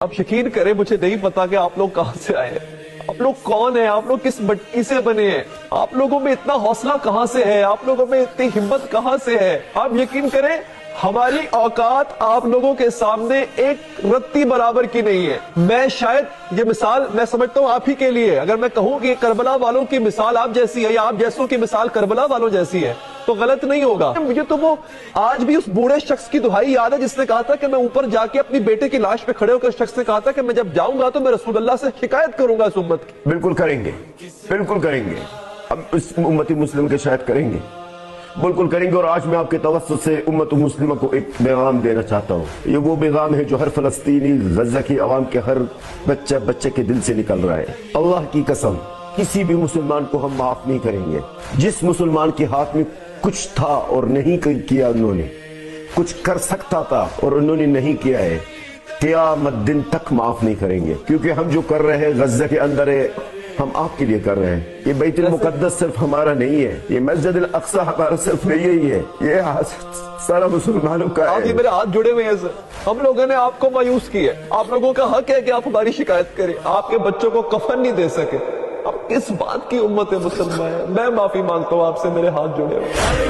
آپ یقین کریں مجھے نہیں پتا کہ آپ لوگ کہاں سے آئے ہیں، آپ لوگ کون ہیں، آپ لوگ کس مٹی سے بنے ہیں، آپ لوگوں میں اتنا حوصلہ کہاں سے ہے، آپ لوگوں میں اتنی ہمت کہاں سے ہے۔ آپ یقین کریں ہماری اوقات آپ لوگوں کے سامنے ایک رتی برابر کی نہیں ہے۔ میں شاید یہ مثال میں سمجھتا ہوں آپ ہی کے لیے، اگر میں کہوں کہ کربلا والوں کی مثال آپ جیسی ہے یا آپ جیسوں کی مثال کربلا والوں جیسی ہے تو غلط نہیں ہوگا۔ مجھے تو وہ آج بھی اس بوڑھے شخص کی دہائی یاد ہے جس نے کہا تھا کہ میں اوپر جا کے اپنی بیٹے کی لاش پہ کھڑے ہو کر شخص نے کہا تھا کہ میں جب جاؤں گا تو میں رسول اللہ سے شکایت کروں گا اس امت کی۔ بالکل کریں گے، بالکل کریں گے، اب اس امت مسلم کے شاید کریں گے، بالکل کریں گے۔ اور آج میں آپ کے توسط سے امت مسلمہ کو ایک پیغام دینا چاہتا ہوں۔ یہ وہ پیغام ہے جو ہر فلسطینی، غزہ کی عوام کے ہر بچے کے دل سے نکل رہا ہے۔ اللہ کی قسم کسی بھی مسلمان کو ہم معاف نہیں کریں گے۔ جس مسلمان کے ہاتھ میں کچھ تھا اور نہیں کیا، انہوں نے کچھ کر سکتا تھا اور انہوں نے نہیں کیا ہے، قیامت دن تک معاف نہیں کریں گے۔ کیونکہ ہم جو کر رہے ہیں غزہ کے اندر ہے، ہم آپ کے لیے کر رہے ہیں۔ یہ بیت المقدس صرف ہمارا نہیں ہے، یہ مسجد الاقصی ہمارا صرف نہیں ہے، یہ سارا مسلمانوں کا آپ ہے۔ یہ میرے ہاتھ جڑے ہوئے ہیں سر، ہم لوگوں نے آپ کو مایوس کیا ہے، آپ لوگوں کا حق ہے کہ آپ ہماری شکایت کریں۔ آپ کے بچوں کو کفن نہیں دے سکے، اب کس بات کی امت ہے مسلمان ہے؟ میں معافی مانگتا ہوں آپ سے، میرے ہاتھ جڑے ہوئے ہیں۔